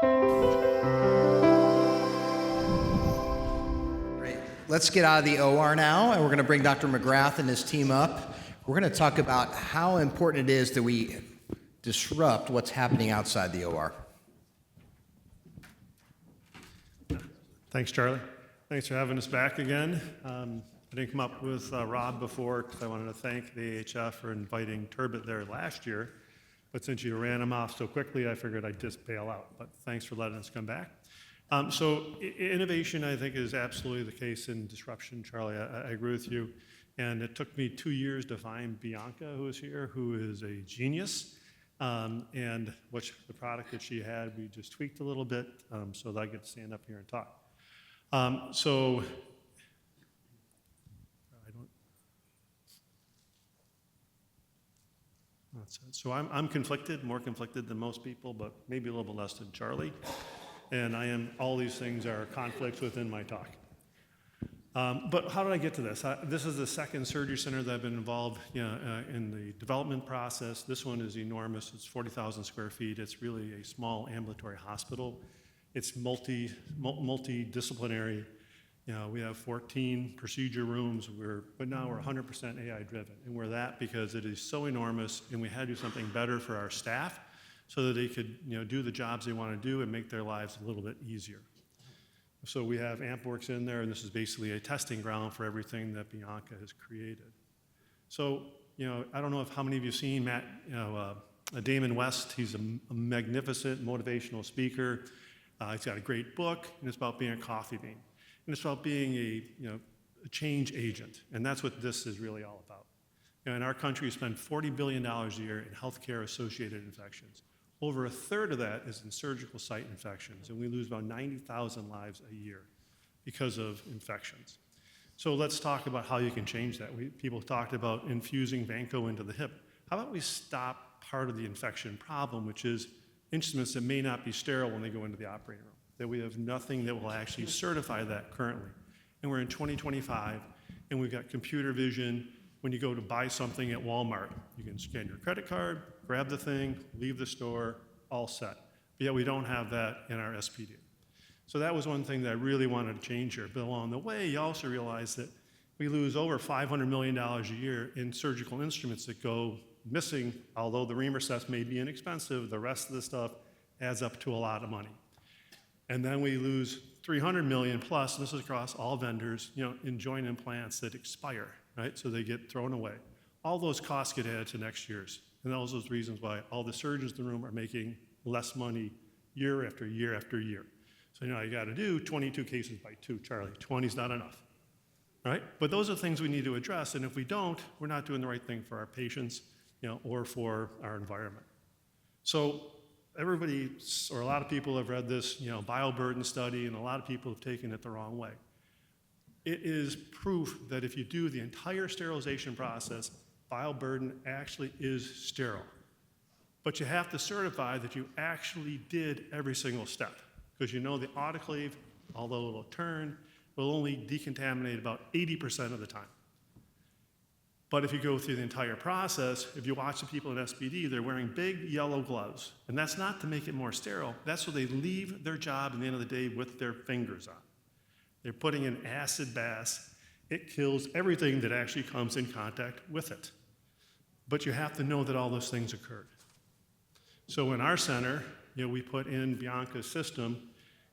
Great. Let's get out of the OR now, and we're going to bring Dr. McGrath and his team up. We're going to talk about how important it is that we disrupt what's happening outside the OR. Thanks, Charlie. Thanks for having us back again. I didn't come up with Rob before because I wanted to thank the AHF for inviting Turbot there last year. But since you ran him off so quickly, I figured I'd just bail out. But thanks for letting us come back. Innovation, I think, is absolutely the case in disruption, Charlie. I agree with you. And it took me 2 years to find Bianca, who is here, who is a genius. And the product that she had, we just tweaked a little bit so that I get to stand up here and talk. So I'm conflicted, more conflicted than most people, but maybe a little bit less than Charlie. And all these things are conflicts within my talk. But how did I get to this? This is the second surgery center that I've been involved in the development process. This one is enormous. It's 40,000 square feet. It's really a small ambulatory hospital. It's multidisciplinary. We have 14 procedure rooms, but now we're 100% AI driven. And we're that because it is so enormous, and we had to do something better for our staff so that they could do the jobs they want to do and make their lives a little bit easier. So we have AMPAworks in there, and this is basically a testing ground for everything that Bianca has created. So, I don't know how many of you have seen Matt, Damon West. He's a magnificent motivational speaker. He's got a great book, and it's about being a coffee bean. And it's about being a change agent, and that's what this is really all about. In our country, we spend $40 billion a year in healthcare-associated infections. Over a third of that is in surgical site infections, and we lose about 90,000 lives a year because of infections. So let's talk about how you can change that. People talked about infusing Vanco into the hip. How about we stop part of the infection problem, which is instruments that may not be sterile when they go into the operating room, that we have nothing that will actually certify that currently. And we're in 2025, and we've got computer vision. When you go to buy something at Walmart, you can scan your credit card, grab the thing, leave the store, all set. But yet we don't have that in our SPD. So that was one thing that I really wanted to change here. But along the way, you also realize that we lose over $500 million a year in surgical instruments that go missing. Although the reamer sets may be inexpensive, the rest of the stuff adds up to a lot of money. And then we lose 300 million plus, and this is across all vendors, in joint implants that expire, right? So they get thrown away. All those costs get added to next year's. And those are the reasons why all the surgeons in the room are making less money year after year after year. So you got to do 22 cases by 2, Charlie. 20 is not enough, right? But those are things we need to address, and if we don't, we're not doing the right thing for our patients, or for our environment. So everybody, or a lot of people have read this, bioburden study, and a lot of people have taken it the wrong way. It is proof that if you do the entire sterilization process, bioburden actually is sterile. But you have to certify that you actually did every single step, because the autoclave, although it'll turn, will only decontaminate about 80% of the time. But if you go through the entire process, if you watch the people in SPD, they're wearing big yellow gloves. And that's not to make it more sterile. That's so they leave their job at the end of the day with their fingers on. They're putting in acid baths. It kills everything that actually comes in contact with it. But you have to know that all those things occurred. So in our center, we put in Bianca's system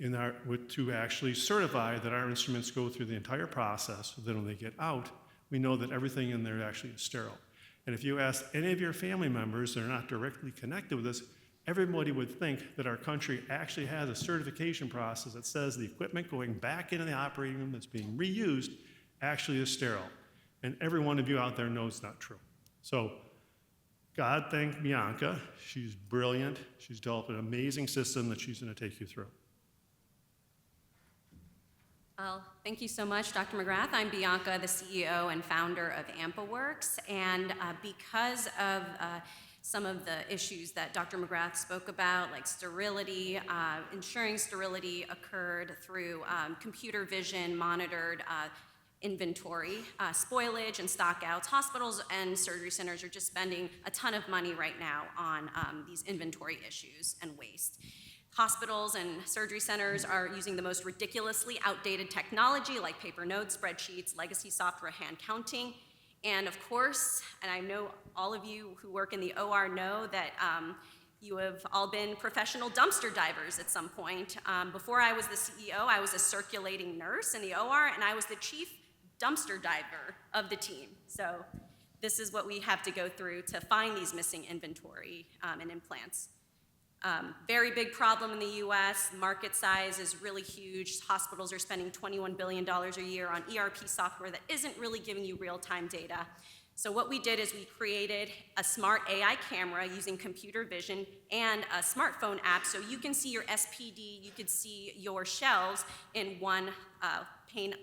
to actually certify that our instruments go through the entire process, so that when they get out, we know that everything in there actually is sterile. And if you ask any of your family members that are not directly connected with this, everybody would think that our country actually has a certification process that says the equipment going back into the operating room that's being reused actually is sterile. And every one of you out there knows it's not true. So God thank Bianca. She's brilliant. She's developed an amazing system that she's going to take you through. Well, thank you so much, Dr. McGrath. I'm Bianca, the CEO and founder of AMPAworks, and because of some of the issues that Dr. McGrath spoke about, like sterility, ensuring sterility occurred through computer vision monitored inventory, spoilage and stockouts. Hospitals and surgery centers are just spending a ton of money right now on these inventory issues and waste. Hospitals and surgery centers are using the most ridiculously outdated technology like paper notes, spreadsheets, legacy software, hand counting. And of course, and I know all of you who work in the OR know that you have all been professional dumpster divers at some point. Before I was the CEO, I was a circulating nurse in the OR, and I was the chief dumpster diver of the team. So this is what we have to go through to find these missing inventory and implants. Very big problem in the US. Market size is really huge. Hospitals are spending $21 billion a year on ERP software that isn't really giving you real-time data. So what we did is we created a smart AI camera using computer vision and a smartphone app so you can see your SPD, you could see your shelves in one pane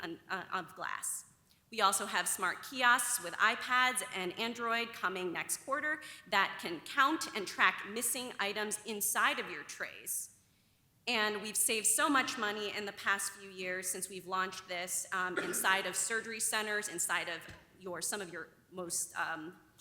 of glass. We also have smart kiosks with iPads and Android coming next quarter that can count and track missing items inside of your trays. And we've saved so much money in the past few years since we've launched this inside of surgery centers, inside of some of your most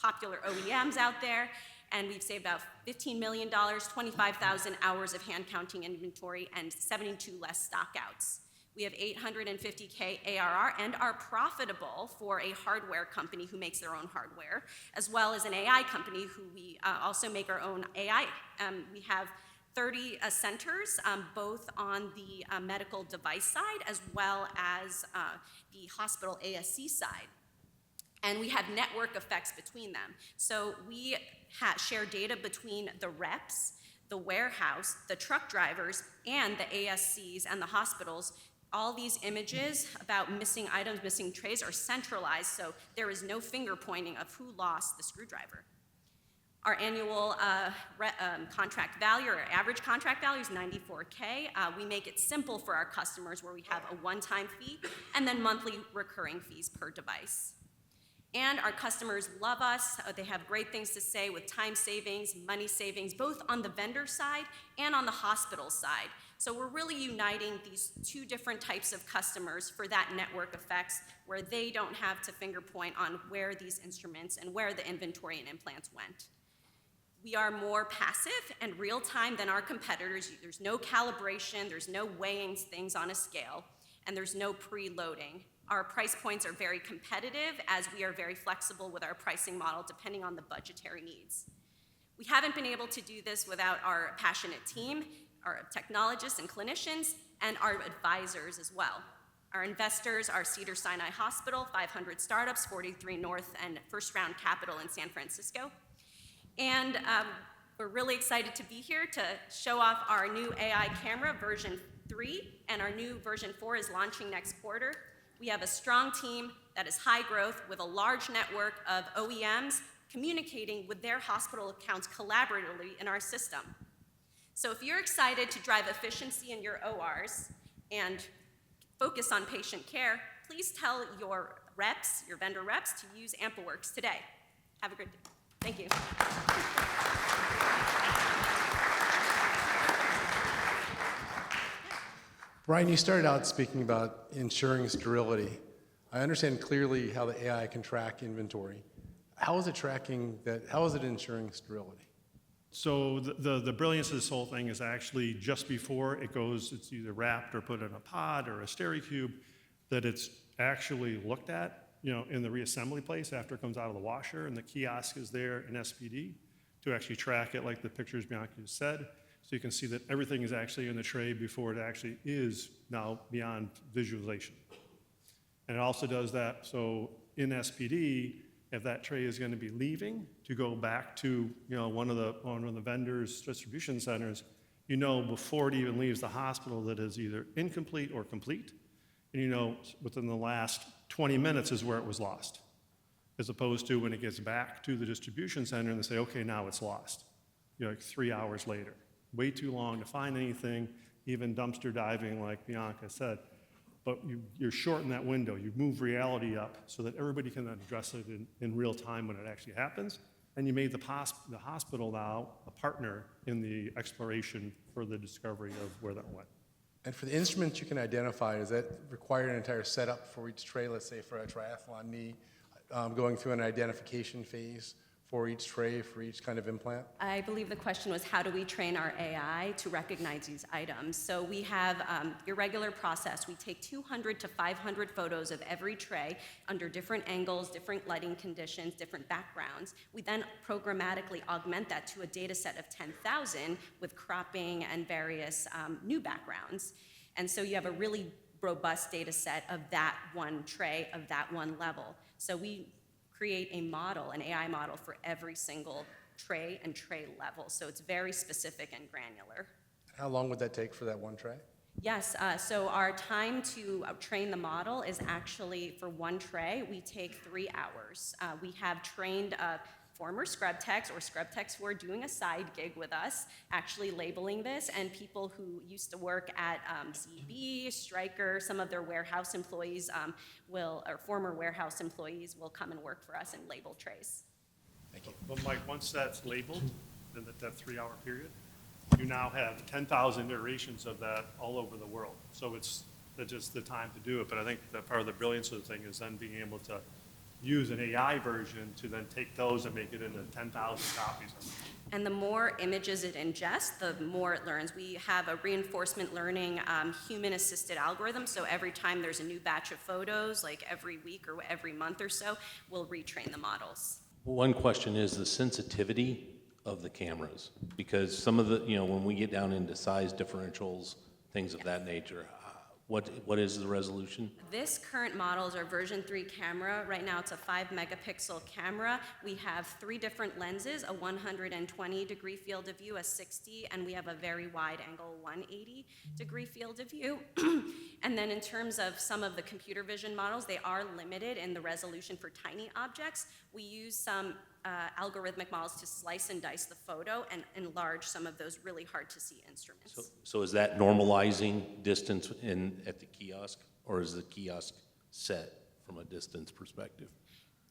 popular OEMs out there. And we've saved about $15 million, 25,000 hours of hand counting inventory, and 72 less stockouts. We have 850K ARR and are profitable for a hardware company who makes their own hardware, as well as an AI company who we also make our own AI. We have 30 centers, both on the medical device side as well as the hospital ASC side. And we have network effects between them. So we share data between the reps, the warehouse, the truck drivers, and the ASCs and the hospitals. All these images about missing items, missing trays are centralized, so there is no finger pointing of who lost the screwdriver. Our annual contract value, or average contract value, is $94K. We make it simple for our customers where we have a one-time fee and then monthly recurring fees per device. And our customers love us. They have great things to say with time savings, money savings, both on the vendor side and on the hospital side. So we're really uniting these two different types of customers for that network effects where they don't have to finger point on where these instruments and where the inventory and implants went. We are more passive and real-time than our competitors. There's no calibration, there's no weighing things on a scale, and there's no preloading. Our price points are very competitive as we are very flexible with our pricing model depending on the budgetary needs. We haven't been able to do this without our passionate team, our technologists and clinicians, and our advisors as well. Our investors are Cedars-Sinai Hospital, 500 startups, 43 North and First Round Capital in San Francisco. And we're really excited to be here to show off our new AI camera, version 3, and our new version 4 is launching next quarter. We have a strong team that is high growth with a large network of OEMs communicating with their hospital accounts collaboratively in our system. So if you're excited to drive efficiency in your ORs and focus on patient care, please tell your reps, your vendor reps, to use AMPAworks today. Have a great day. Thank you. Brian, you started out speaking about ensuring sterility. I understand clearly how the AI can track inventory. How is it tracking that? How is it ensuring sterility? So the brilliance of this whole thing is actually just before it goes, it's either wrapped or put in a pod or a SteriCube, that it's actually looked at, in the reassembly place after it comes out of the washer, and the kiosk is there in SPD to actually track it like the pictures Bianca just said. So you can see that everything is actually in the tray before it actually is now beyond visualization. And it also does that, so in SPD, if that tray is going to be leaving to go back to one of the vendors' distribution centers, before it even leaves the hospital that is either incomplete or complete, and within the last 20 minutes is where it was lost, as opposed to when it gets back to the distribution center and they say, okay, now it's lost, like 3 hours later. Way too long to find anything, even dumpster diving like Bianca said. But you're shorting that window. You move reality up so that everybody can address it in real time when it actually happens. And you made the hospital now a partner in the exploration for the discovery of where that went. And for the instruments you can identify, does that require an entire setup for each tray, let's say for a triathlon knee, going through an identification phase for each tray, for each kind of implant? I believe the question was, how do we train our AI to recognize these items? So we have your regular process. We take 200 to 500 photos of every tray under different angles, different lighting conditions, different backgrounds. We then programmatically augment that to a data set of 10,000 with cropping and various new backgrounds. And so you have a really robust data set of that one tray, of that one level. So we create a model, an AI model for every single tray and tray level. So it's very specific and granular. How long would that take for that one tray? Yes, so our time to train the model is actually, for one tray, we take 3 hours. We have trained former scrub techs or scrub techs who are doing a side gig with us, actually labeling this, and people who used to work at ZB, Stryker, some of their warehouse employees or former warehouse employees will come and work for us and label trays. Thank you. But Mike, once that's labeled, in that 3-hour period, you now have 10,000 iterations of that all over the world. So it's just the time to do it. But I think that part of the brilliance of the thing is then being able to use an AI version to then take those and make it into 10,000 copies of them. And the more images it ingests, the more it learns. We have a reinforcement learning human-assisted algorithm, so every time there's a new batch of photos, like every week or every month or so, we'll retrain the models. One question is the sensitivity of the cameras, because some of the, when we get down into size differentials, things of that nature, what is the resolution? This current model is our version 3 camera. Right now it's a 5-megapixel camera. We have 3 different lenses, a 120-degree field of view, a 60, and we have a very wide angle 180-degree field of view. And then in terms of some of the computer vision models, they are limited in the resolution for tiny objects. We use some algorithmic models to slice and dice the photo and enlarge some of those really hard to see instruments. So is that normalizing distance at the kiosk, or is the kiosk set from a distance perspective?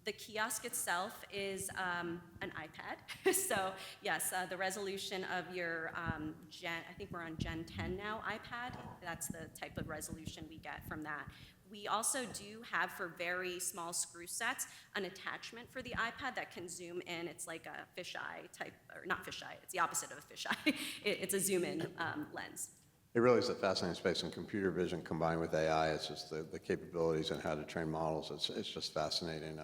The kiosk itself is an iPad. So yes, the resolution of your I think we're on Gen 10 now iPad. That's the type of resolution we get from that. We also do have, for very small screw sets, an attachment for the iPad that can zoom in. It's like a fisheye type, or not fisheye, it's the opposite of a fisheye. It's a zoom in lens. It really is a fascinating space, and computer vision combined with AI, it's just the capabilities and how to train models, it's just fascinating.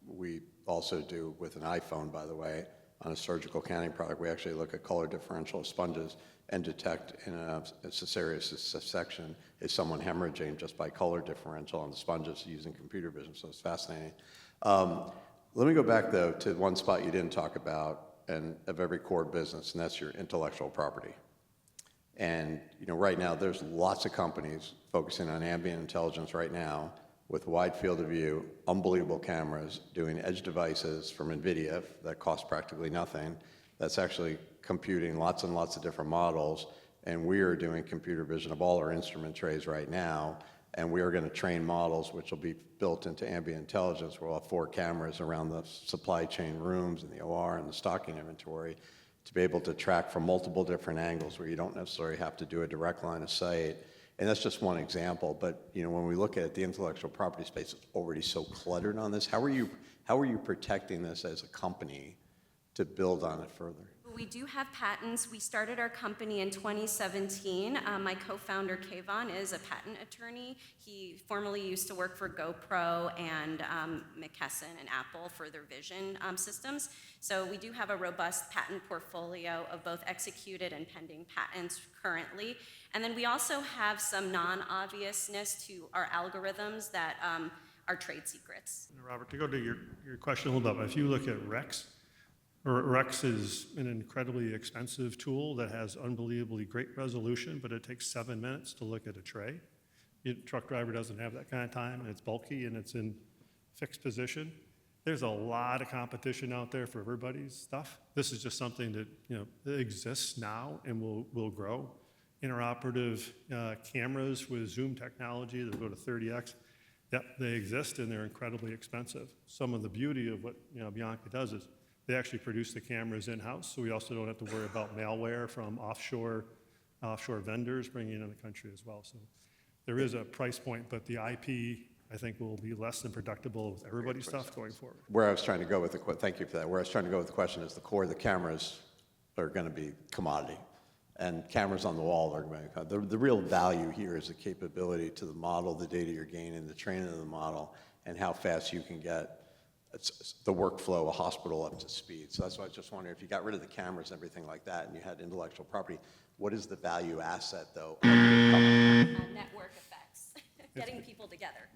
We also do, with an iPhone, by the way, on a surgical canning product, we actually look at color differential of sponges and detect in a cesareous section, is someone hemorrhaging just by color differential on the sponges using computer vision, so it's fascinating. Let me go back, though, to one spot you didn't talk about, and of every core business, and that's your intellectual property. And right now, there's lots of companies focusing on ambient intelligence right now with wide field of view, unbelievable cameras, doing edge devices from NVIDIA that cost practically nothing. That's actually computing lots and lots of different models. And we are doing computer vision of all our instrument trays right now. And we are going to train models which will be built into ambient intelligence. We'll have 4 cameras around the supply chain rooms and the OR and the stocking inventory to be able to track from multiple different angles where you don't necessarily have to do a direct line of sight. And that's just one example. But when we look at the intellectual property space, it's already so cluttered on this. How are you protecting this as a company to build on it further? We do have patents. We started our company in 2017. My co-founder, Kayvon, is a patent attorney. He formerly used to work for GoPro and McKesson and Apple for their vision systems. So we do have a robust patent portfolio of both executed and pending patents currently. And then we also have some non-obviousness to our algorithms that are trade secrets. Robert, to go to your question a little bit, if you look at Rex is an incredibly expensive tool that has unbelievably great resolution, but it takes 7 minutes to look at a tray. Your truck driver doesn't have that kind of time, and it's bulky, and it's in fixed position. There's a lot of competition out there for everybody's stuff. This is just something that exists now and will grow. Interoperative cameras with zoom technology that go to 30x, yep, they exist, and they're incredibly expensive. Some of the beauty of what Bianca does is they actually produce the cameras in-house, so we also don't have to worry about malware from offshore vendors bringing in the country as well. So there is a price point, but the IP I think will be less than predictable with everybody's stuff going forward. Where I was trying to go with thank you for that. Where I was trying to go with the question is the core of the cameras are going to be commodity, and cameras on the wall are going to be, the real value here is the capability to the model, the data you're gaining, the training of the model, and how fast you can get the workflow, a hospital up to speed. So that's why I was just wondering, if you got rid of the cameras and everything like that, and you had intellectual property, what is the value asset, though? Network effects, getting people together.